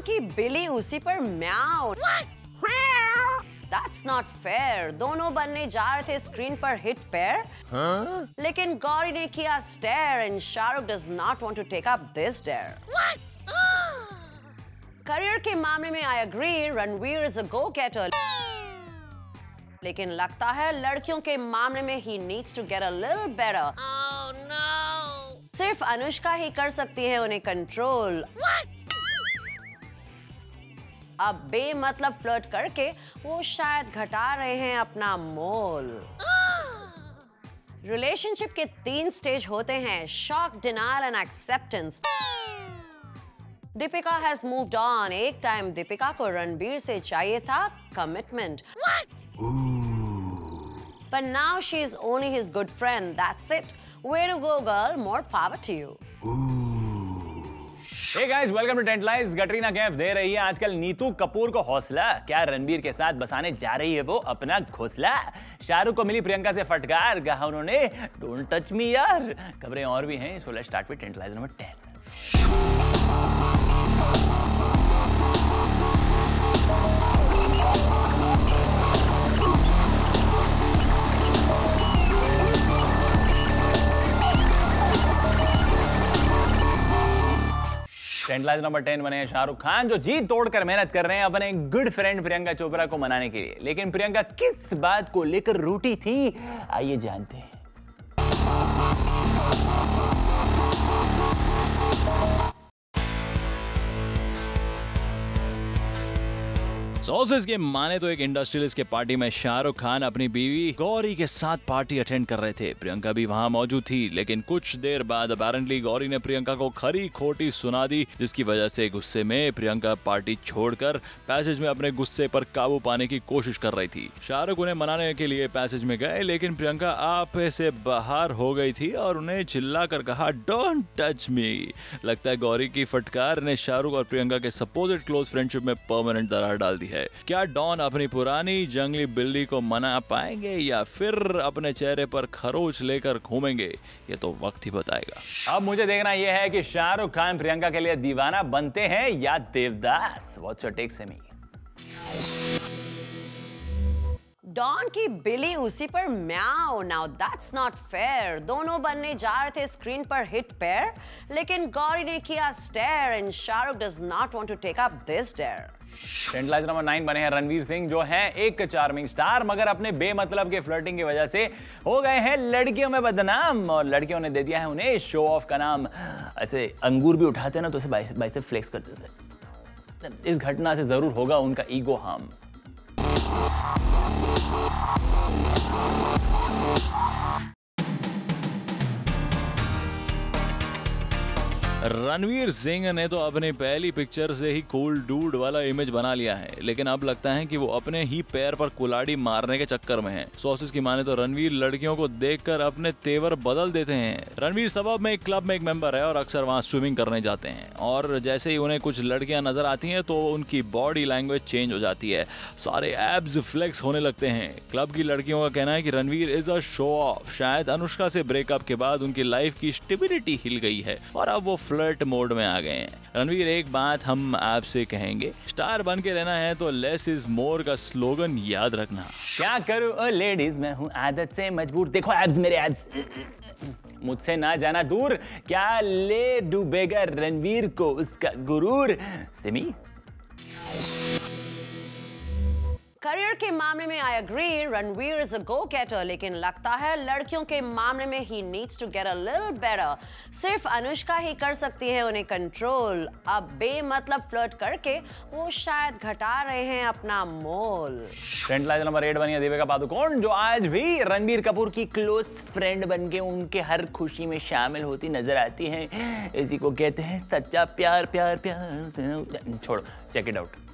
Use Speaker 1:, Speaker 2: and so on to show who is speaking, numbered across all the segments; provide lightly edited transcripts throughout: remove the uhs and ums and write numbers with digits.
Speaker 1: की बिल्ली उसी पर म्याऊ। That's not fair. दोनों बनने जा रहे थे स्क्रीन पर हिट पेयर, लेकिन गौरी ने किया stare and Shahrukh does not want to take up this dare. Career के मामले में I agree, Ranveer is a go-getter. लेकिन लगता है लड़कियों के मामले में he needs to get a little better. Oh no! सिर्फ अनुष्का ही कर सकती है उन्हें कंट्रोल। अब बेमतलब फ्लर्ट करके वो शायद घटा रहे हैं अपना मोल। रिलेशनशिप के 3 स्टेज होते हैं, shock, denial and acceptance. Deepika has moved on. एक टाइम दीपिका को रणबीर से चाहिए था commitment, but now she is only his good friend. That's it. Way to go, girl. More power to you.
Speaker 2: Hey guys, welcome to Tent Lies. Katrina Kaif दे रही है आजकल नीतू कपूर को हौसला। क्या रणबीर के साथ बसाने जा रही है वो अपना घोंसला? शाहरुख को मिली प्रियंका से फटकार, कहा उन्होंने डोंट टच मी यार। खबरें और भी हैं, so let's start with tent लाइज नंबर 10। टेंट लाइज नंबर 10 बने हैं शाहरुख खान, जो जी तोड़कर मेहनत कर रहे हैं अपने गुड फ्रेंड प्रियंका चोपड़ा को मनाने के लिए। लेकिन प्रियंका किस बात को लेकर रूठी थी, आइए जानते हैं। सोर्सेज के माने तो एक इंडस्ट्रियलिस्ट के पार्टी में शाहरुख खान अपनी बीवी गौरी के साथ पार्टी अटेंड कर रहे थे। प्रियंका भी वहां मौजूद थी, लेकिन कुछ देर बाद अपेरेंटली गौरी ने प्रियंका को खरी खोटी सुना दी, जिसकी वजह से गुस्से में प्रियंका पार्टी छोड़कर पैसेज में अपने गुस्से पर काबू पाने की कोशिश कर रही थी। शाहरुख उन्हें मनाने के लिए पैसेज में गए, लेकिन प्रियंका आपे से बाहर हो गई थी और उन्हें चिल्लाकर कहा डोंट टच मी। लगता है गौरी की फटकार ने शाहरुख और प्रियंका के सपोज्ड क्लोज फ्रेंडशिप में परमानेंट दरार डाल दी है। क्या डॉन अपनी पुरानी जंगली बिल्ली को मना पाएंगे या फिर अपने चेहरे पर खरोच लेकर घूमेंगे, ये तो वक्त ही बताएगा। अब मुझे देखना यह है कि शाहरुख खान प्रियंका के लिए दीवाना बनते हैं या Devdas. What's your take Sammy?
Speaker 1: Don की बिल्ली उसी पर म्याऊ। Now that's not fair. दोनों बनने जा रहे थे स्क्रीन पर हिट पेयर, लेकिन गौरी ने किया stare and Shahrukh does not want to take up this dare.
Speaker 2: टेंट लाइज नंबर 9 बने हैं रणवीर सिंह, जो हैं एक चार्मिंग स्टार, मगर अपने बेमतलब के फ्लर्टिंग की वजह से हो गए हैं लड़कियों में बदनाम, और लड़कियों ने दे दिया है उन्हें शो ऑफ का नाम। ऐसे अंगूर भी उठाते हैं ना तो उसे बाइसेप फ्लेक्स कर देते हैं। इस घटना से जरूर होगा उनका ईगो हार्म। रणवीर सिंह ने तो अपनी पहली पिक्चर से ही कूल डूड वाला इमेज बना लिया है, लेकिन अब लगता है कि वो अपने ही पैर पर कुल्हाड़ी मारने के चक्कर में है। सोर्सेज की माने तो रणवीर लड़कियों को देखकर अपने तेवर बदल देते हैं। रणवीर सबब में एक क्लब में एक मेंबर है और अक्सर वहां स्विमिंग करने जाते हैं, और जैसे ही उन्हें कुछ लड़कियां नजर आती हैं तो उनकी बॉडी लैंग्वेज चेंज हो जाती है, सारे एब्स फ्लेक्स होने लगते हैं। क्लब की लड़कियों का कहना है कि Ranveer is a show off. शायद अनुष्का से ब्रेकअप के बाद उनकी लाइफ की स्टेबिलिटी हिल गई है और अब वो फ्लर्ट मोड में आ गए हैं। रणवीर, एक बात हम आपसे कहेंगे, स्टार बन के रहना है तो लेस इज मोर का स्लोगन याद रखना। क्या करूं ओ लेडीज, मैं हूं आदत से मजबूर। देखो एब्स, मेरे एब्स, मुझसे ना जाना दूर। क्या ले डूबेगा रणवीर को उसका गुरूर। सिमी?
Speaker 1: करियर के मामले में I agree, Ranveer is a go-getter, लेकिन लगता है लड़कियों के मामले में he needs to get a little better. सिर्फ अनुष्का ही कर सकती है उन्हें कंट्रोल। अब बेमतलब फ्लर्ट करके वो शायद घटा रहे हैं अपना मोल।
Speaker 2: टेंट लाइज नंबर 8 बनी है दीपिका पादुकोण, जो आज भी रणबीर कपूर की क्लोज फ्रेंड बनके उनके हर खुशी में शामिल होती नजर आती हैं। इसी को कहते हैं सच्चा प्यार। प्यार प्यार छोड़ो, चेक इट आउट।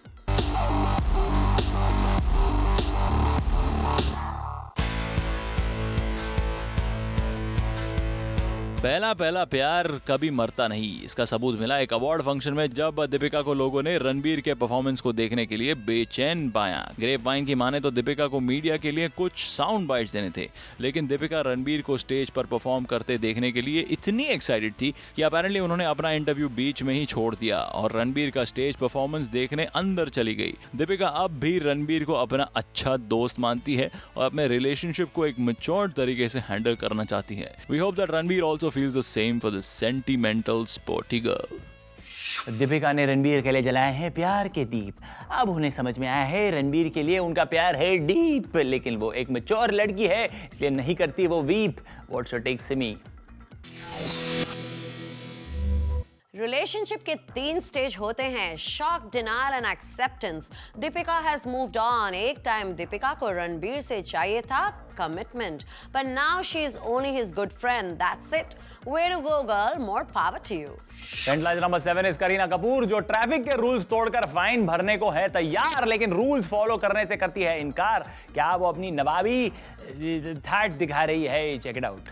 Speaker 2: पहला पहला प्यार कभी मरता नहीं, इसका सबूत मिला एक अवार्ड फंक्शन में जब दीपिका को लोगों ने रणबीर के परफॉर्मेंस को देखने के लिए बेचैन पाया। ग्रेपवाइन की माने तो दीपिका को मीडिया के लिए कुछ साउंड बाइट्स देने थे, लेकिन दीपिका रणबीर को स्टेज पर परफॉर्म करते देखने के लिए इतनी एक्साइटेड थी कि अपैरेंटली उन्होंने अपना इंटरव्यू बीच में ही छोड़ दिया और रणबीर का स्टेज परफॉर्मेंस देखने अंदर चली गई। दीपिका अब भी रणबीर को अपना अच्छा दोस्त मानती है और अपने रिलेशनशिप को एक मैच्योर तरीके से हैंडल करना चाहती है। We hope that Ranbir also feels the same for this sentimental sporty girl.
Speaker 3: Deepika ने रणबीर के लिए जलाए हैं प्यार के दीप। अब उन्हें समझ में आया है रणबीर के लिए उनका प्यार है डीप, लेकिन वो एक मैच्योर लड़की है इसलिए नहीं करती वो weep. What's your take Simi?
Speaker 1: Relationship के 3 स्टेज होते हैं, shock, denial and acceptance. Deepika has moved on. एक टाइम दीपिका को रणबीर से चाहिए था commitment, but now she is only his good friend. That's it. Way to go, girl. More power to you.
Speaker 3: Sentence number 7 is Kareena Kapoor, जो traffic के rules तोड़कर fine भरने को है तैयार, लेकिन रूल्स फॉलो करने से करती है इनकार। क्या वो अपनी नवाबी थाट दिखा रही है? Check it out.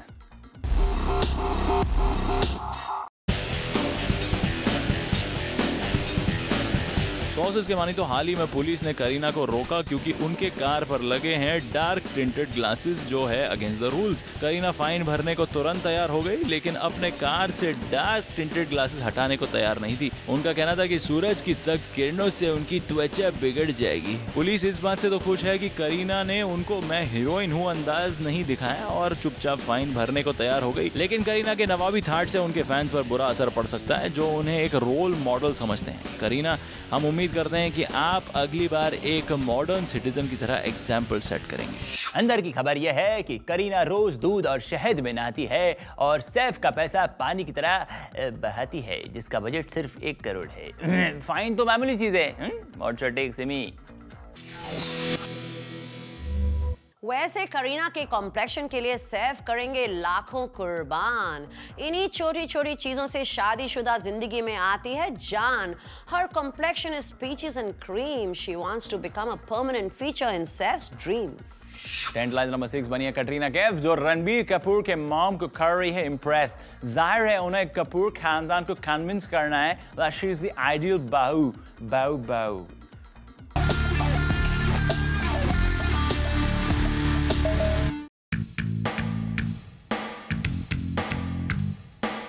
Speaker 2: सोर्सेज के मानी तो हाल ही में पुलिस ने करीना को रोका क्योंकि उनके कार पर लगे हैं डार्क टिंटेड ग्लासेस जो है against the rules. Kareena fine भरने को तुरंत तैयार हो गई, लेकिन अपने कार से डार्क टिंटेड ग्लासेस हटाने को तैयार नहीं थी। उनका कहना था कि सूरज की सख्त किरणों से उनकी त्वचा बिगड़ जाएगी। पुलिस इस बात से तो खुश है कि करीना ने उनको मैं हीरोइन हूँ अंदाज नहीं दिखाया और चुपचाप फाइन भरने को तैयार हो गई, लेकिन करीना के नवाबी थाट से उनके फैंस पर बुरा असर पड़ सकता है जो उन्हें एक रोल मॉडल समझते हैं। करीना, हम उम्मीद करते हैं कि आप अगली बार एक मॉडर्न सिटीजन की तरह एग्जाम्पल सेट करेंगे।
Speaker 3: अंदर की खबर यह है कि करीना रोज दूध और शहद में नहाती है और सैफ का पैसा पानी की तरह बहाती है, जिसका बजट सिर्फ 1 करोड़ है। फाइन तो मामूली चीज है। What's your take Simi?
Speaker 1: वैसे करीना के कॉम्प्लेक्शन के लिए सैफ करेंगे लाखों कुर्बान। इन्हीं छोटी छोटी चीजों से शादीशुदा जिंदगी में आती है जान। Her complexion is peaches and cream. She wants to become a permanent feature in Saif's dreams.
Speaker 3: Sentence number 6 बनी है कटरीना कैफ, जो रणबीर कपूर के मॉम को कर रही है इम्प्रेस। जाहिर है उन्हें कपूर खानदान को कन्विंस करना है that she is the ideal बहू। बहू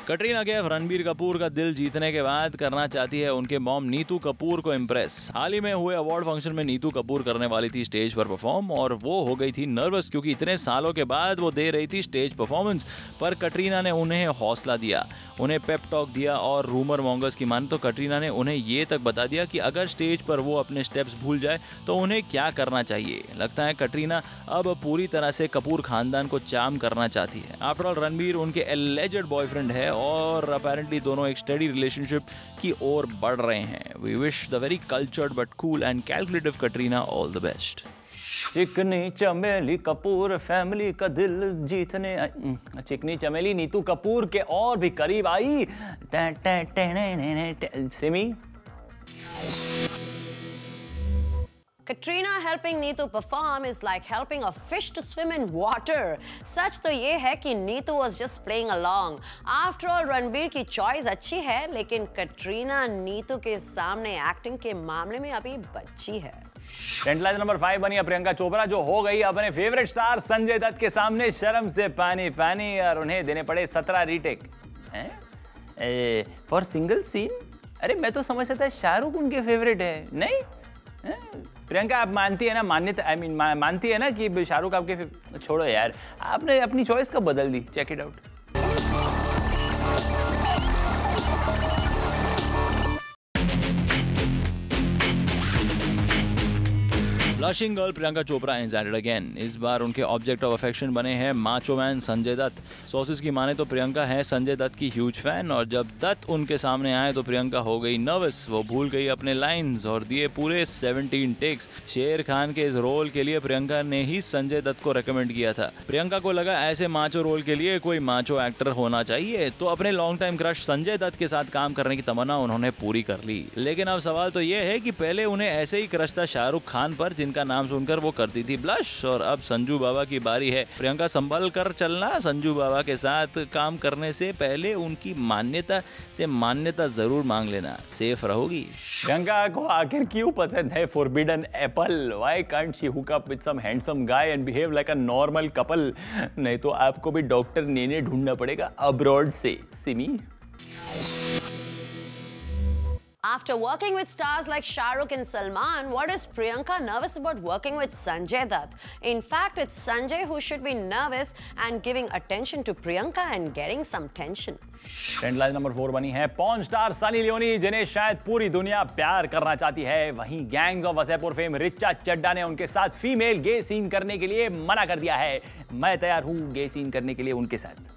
Speaker 2: कटरीना कैफ रणबीर कपूर का दिल जीतने के बाद करना चाहती है उनके मॉम नीतू कपूर को इम्प्रेस। हाल ही में हुए अवार्ड फंक्शन में नीतू कपूर करने वाली थी स्टेज पर परफॉर्म और वो हो गई थी नर्वस क्योंकि इतने सालों के बाद वो दे रही थी स्टेज परफॉर्मेंस। पर कटरीना ने उन्हें हौसला दिया, उन्हें पेप टॉक दिया और रूमर मॉन्गर्स की माने तो कटरीना ने उन्हें ये तक बता दिया कि अगर स्टेज पर वो अपने स्टेप्स भूल जाए तो उन्हें क्या करना चाहिए। लगता है कटरीना अब पूरी तरह से कपूर खानदान को चार्म करना चाहती है। आफ्टर ऑल रणबीर उनके एलिजेड बॉयफ्रेंड है और अपेरेंटली दोनों एक स्टडी रिलेशनशिप की ओर बढ़ रहे हैं। We wish the very cultured but cool and calculative Katrina all the best.
Speaker 3: Chikni Chameli Kapoor family का दिल जीतने। चिकनी चमेली नीतू कपूर के और भी करीब आई। Simi?
Speaker 1: Katrina helping Neetu perform is like helping a fish to swim in water. सच तो ये है कि Neetu was just playing along. After all, Ranbir की चॉइस अच्छी है, लेकिन कटरीना नीतू के सामने एक्टिंग के मामले में अभी बच्ची है।
Speaker 3: सेंटेंस नंबर 5 बनी है प्रियंका चोपड़ा, जो हो गई अपने फेवरेट स्टार संजय दत्त के सामने शर्म से पानी पानी और उन्हें देने पड़े 17 रीटेक फॉर सिंगल सीन। अरे मैं तो समझता था शाहरुख उनके फेवरेट है। नहीं प्रियंका, आप मानती है ना, मान्यता मानती है ना कि शाहरुख आपके। छोड़ो यार, आपने अपनी चॉइस कब बदल दी? Check it out.
Speaker 2: Blushing girl Priyanka Chopra is at it again. इस बार उनके ऑब्जेक्ट ऑफ अफेक्शन बने हैं macho man Sanjay Dutt. Sources की माने तो प्रियंका है संजय दत्त की ह्यूज फैन और जब दत्त उनके सामने आए तो प्रियंका हो गई नर्वस। वो भूल गई अपने लाइंस और दिए पूरे 17 टेक्स। शेर खान के इस रोल के लिए प्रियंका ने ही संजय दत्त को रेकमेंड किया था। प्रियंका को लगा ऐसे माचो रोल के लिए कोई माचो एक्टर होना चाहिए, तो अपने long time crush Sanjay Dutt के साथ काम करने की तमन्ना उन्होंने पूरी कर ली। लेकिन अब सवाल तो ये है कि पहले उन्हें ऐसे ही क्रश था शाहरुख खान पर, जिनका नाम सुनकर वो करती थी ब्लश। और अब संजू बाबा की बारी है। प्रियंका संभल कर चलना। संजू बाबा के साथ काम करने से पहले उनकी मान्यता से मान्यता जरूर मांग लेना, सेफ रहोगी।
Speaker 3: प्रियंका को आखिर क्यों पसंद है forbidden apple? Why can't she hook up with some handsome guy and behave like a normal couple? नहीं तो आपको भी डॉक्टर नेने ढूंढना पड़ेगा अब्रॉड से। Simi.
Speaker 1: After working with stars like Shah Rukh and Salman, what is Priyanka nervous about working with Sanjay Dutt? In fact, it's Sanjay who should be nervous and giving attention to Priyanka and getting some tension.
Speaker 3: Trend line number 4 बनी है porn star Sunny Leone, जिन्हें शायद पूरी दुनिया प्यार करना चाहती है। वहीं gangs of Wasseypur fame Richa Chadha ने उनके साथ फीमेल गे सीन करने के लिए मना कर दिया है। मैं तैयार हूं गे सीन करने के लिए उनके साथ।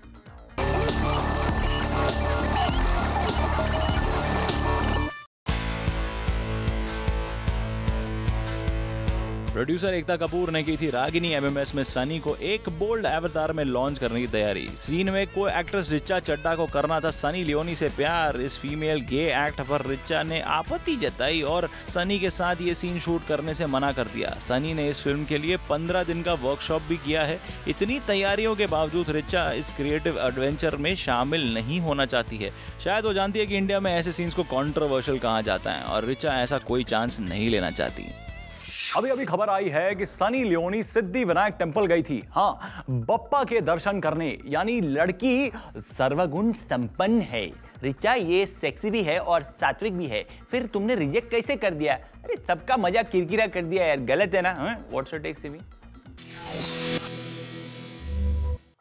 Speaker 2: प्रोड्यूसर एकता कपूर ने की थी रागिनी एमएमएस में सनी को एक बोल्ड अवतार में लॉन्च करने की तैयारी। सीन में को एक्ट्रेस रिचा चड्डा को करना था सनी लियोनी से प्यार। इस फीमेल गे एक्ट पर रिचा ने आपत्ति जताई और सनी के साथ ये सीन शूट करने से मना कर दिया। सनी ने इस फिल्म के लिए 15 दिन का वर्कशॉप भी किया है। इतनी तैयारियों के बावजूद रिचा इस क्रिएटिव एडवेंचर में शामिल नहीं होना चाहती है। शायद वो जानती है कि इंडिया में ऐसे सीन्स को कंट्रोवर्शियल कहा जाता है और रिचा ऐसा कोई चांस नहीं लेना चाहती।
Speaker 3: अभी अभी खबर आई है कि सनी लियोनी सिद्धि विनायक टेंपल गई थी, हाँ, बप्पा के दर्शन करने। यानी लड़की सर्वगुण संपन्न है। रिचा ये सेक्सी भी है और सात्विक भी है, फिर तुमने रिजेक्ट कैसे कर दिया? अरे सबका मजाक किरकिरा कर दिया यार, गलत है ना? What's your take Simi?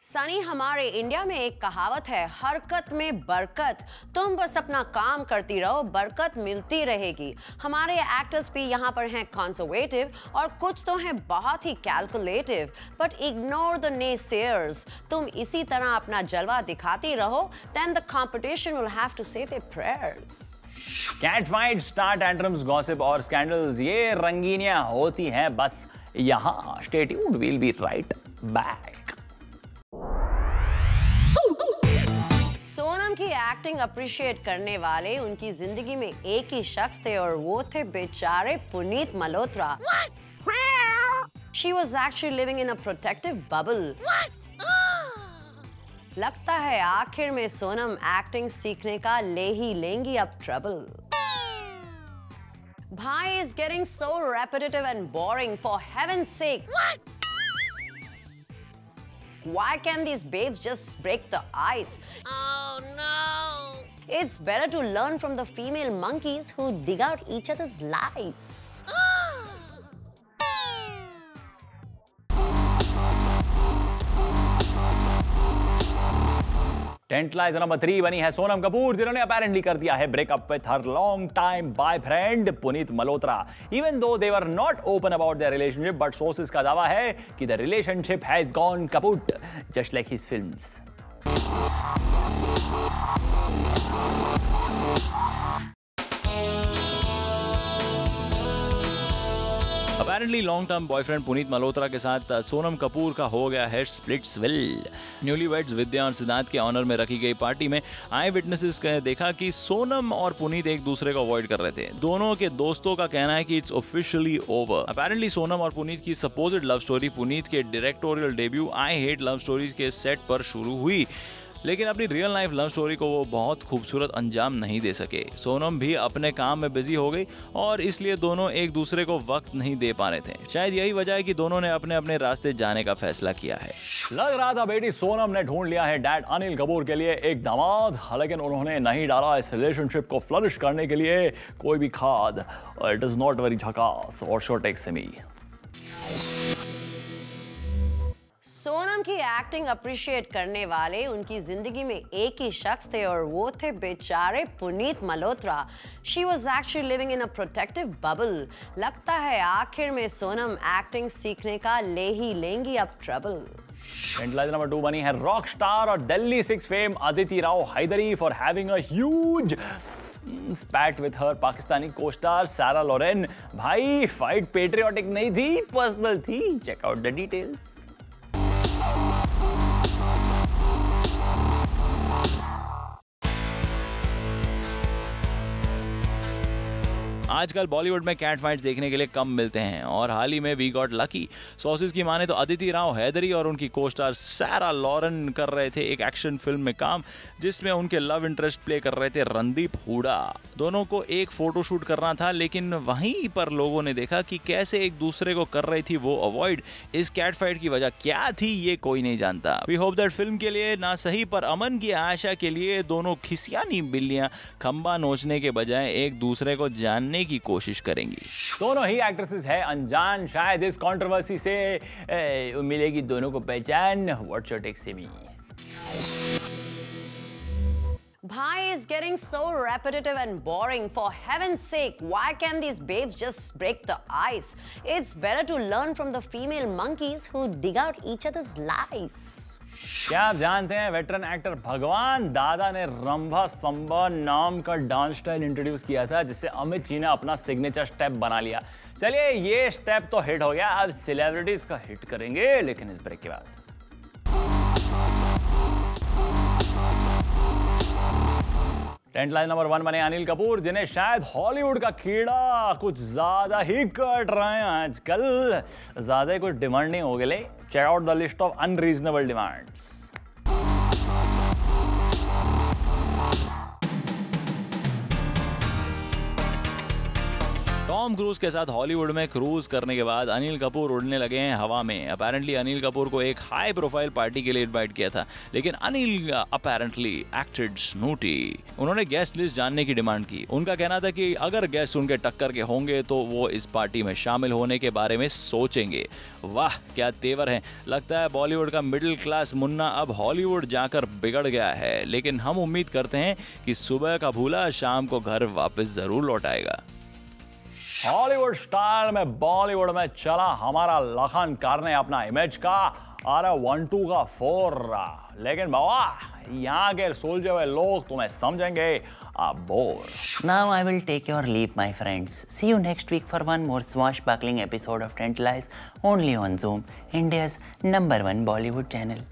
Speaker 1: Sunny, हमारे इंडिया में एक कहावत है, हरकत में बरकत। तुम बस अपना काम करती रहो, बरकत मिलती रहेगी। हमारे एक्टर्स भी यहाँ पर हैं कंजर्वेटिव और कुछ तो हैं बहुत ही calculative. But ignore the naysayers. तुम इसी तरह अपना जलवा दिखाती रहो, then the competition will have to say their prayers.
Speaker 3: Cat fight, star tantrums, gossip और स्कैंडल्स, ये रंगीनियां होती हैं बस यहाँ। Stay tuned, we'll be right back.
Speaker 1: Sonam की एक्टिंग अप्रिशिएट करने वाले उनकी जिंदगी में एक ही शख्स थे और वो थे बेचारे Puneet Malhotra. She was actually living in a protective bubble. लगता है आखिर में सोनम एक्टिंग सीखने का ले ही लेंगी अब ट्रबल। भाई is getting so repetitive and boring, for heaven's sake. Why can't these babes just break the ice? Oh no! It's better to learn from the female monkeys who dig out each other's lies.
Speaker 3: Tent लाइज number 3 बनी है सोनम कपूर, जिन्होंने apparently कर दिया है breakup with her long time boyfriend Puneet Malhotra. Even though they were not open about their relationship, but sources का दावा है कि the relationship has gone kaput just like his films.
Speaker 2: Apparently long term boyfriend Puneet Malhotra के साथ सोनम कपूर का हो गया है स्प्लिट्सविल। न्यूलीवेड्स विद्या और सिद्धार्थ के ऑनर में रखी गई पार्टी में आई विटनेसेस ने देखा कि सोनम और पुनीत एक दूसरे को अवॉइड कर रहे थे। दोनों के दोस्तों का कहना है कि it's officially over. Apparently Sonam और पुनीत की सपोज्ड लव स्टोरी पुनीत के directorial debut I hate love stories के सेट पर शुरू हुई, लेकिन अपनी रियल लाइफ लव स्टोरी को वो बहुत खूबसूरत अंजाम नहीं दे सके। सोनम भी अपने काम में बिजी हो गई और इसलिए दोनों एक दूसरे को वक्त नहीं दे पा रहे थे। शायद यही वजह है कि दोनों ने अपने अपने रास्ते जाने का फैसला किया है।
Speaker 3: लग रहा था बेटी सोनम ने ढूंढ लिया है डैड अनिल कपूर के लिए एक दामाद, लेकिन उन्होंने नहीं डाला इस रिलेशनशिप को फ्लरिश करने के लिए कोई भी खाद। इट इज नॉट वेरी झकास और शो टेक सिमी।
Speaker 1: सोनम की एक्टिंग अप्रिशिएट करने वाले उनकी जिंदगी में एक ही शख्स थे और वो थे बेचारे Puneet Malhotra. She was actually living in a protective bubble. लगता है आखिर में सोनम एक्टिंग सीखने का ले ही लेंगी अब ट्रबल।
Speaker 3: एंडलाइज नंबर 2 बनी है रॉक स्टार और Delhi 6 fame Aditi Rao Hydari for having a huge spat with her Pakistani co-star Sara Loren. भाई फाइट पेट्रियोटिक नहीं थी, पर्सनल थी। Check out the details.
Speaker 2: आजकल बॉलीवुड में कैट फाइट्स देखने के लिए कम मिलते हैं और हाल ही में वी गॉट लकी। सॉसेस की माने तो अदिति राव हैदरी और उनकी को-स्टार सारा लॉरेन कर रहे थे एक एक्शन फिल्म में काम, जिसमें उनके लव इंटरेस्ट प्ले कर रहे थे रणदीप हुडा। दोनों को एक फोटोशूट करना था, लेकिन वहीं पर लोगों ने देखा कि कैसे एक दूसरे को कर रही थी वो अवॉइड। इस कैट फाइट की वजह क्या थी ये कोई नहीं जानता। वी होप दैट फिल्म के लिए ना सही पर अमन की आशा के लिए दोनों खिसियानी बिल्लियां खंबा नोचने के बजाय एक दूसरे को जानने की कोशिश करेंगी।
Speaker 3: दोनों ही एक्ट्रेसेस है अनजान, शायद इस कंट्रोवर्सी से मिलेगी दोनों को पहचान। व्हाट्स योर टेक से मी?
Speaker 1: Bhai is getting so repetitive and boring. For heaven's sake, why can't these babes just break the ice? It's better to learn from the female monkeys who dig out each other's lies.
Speaker 3: क्या आप जानते हैं veteran actor भगवान दादा ने रंभा संभा नाम का dance style introduce किया था, जिससे अमित जी ने अपना सिग्नेचर स्टेप बना लिया। चलिए ये स्टेप तो हिट हो गया, अब सेलिब्रिटीज का हिट करेंगे, लेकिन इस ब्रेक के बाद। टेंट लाइन नंबर 1 बने अनिल कपूर, जिन्हें शायद हॉलीवुड का कीड़ा कुछ ज्यादा ही कट रहे हैं आजकल। ज्यादा कुछ डिमांड नहीं हो गए। Check out the list of unreasonable demands.
Speaker 2: Tom Cruise के साथ हॉलीवुड में क्रूज करने के बाद अनिल कपूर उड़ने लगे हैं हवा में। अपेरेंटली अनिल कपूर को एक हाई प्रोफाइल पार्टी के लिए इनवाइट किया था, लेकिन अनिल अपेरेंटली एक्टेड स्नूटी। उन्होंने गेस्ट लिस्ट जानने की डिमांड की। उनका कहना था कि अगर गेस्ट उनके टक्कर के होंगे तो वो इस पार्टी में शामिल होने के बारे में सोचेंगे। वाह क्या तेवर हैं। लगता है बॉलीवुड का मिडिल क्लास मुन्ना अब हॉलीवुड जाकर बिगड़ गया है, लेकिन हम उम्मीद करते हैं कि सुबह का भूला शाम को घर वापस जरूर लौट आएगा।
Speaker 3: हॉलीवुड स्टाइल में बॉलीवुड में चला हमारा लखन करने अपना इमेज का 1-2 का 4, लेकिन बाबा यहाँ के सुलझे हुए लोग तुम्हें समझेंगे bore.
Speaker 4: Now I will take your leave, my friends. See you next week for one more swashbuckling episode of Tent Lies, only on Zoom, India's #1 Bollywood channel.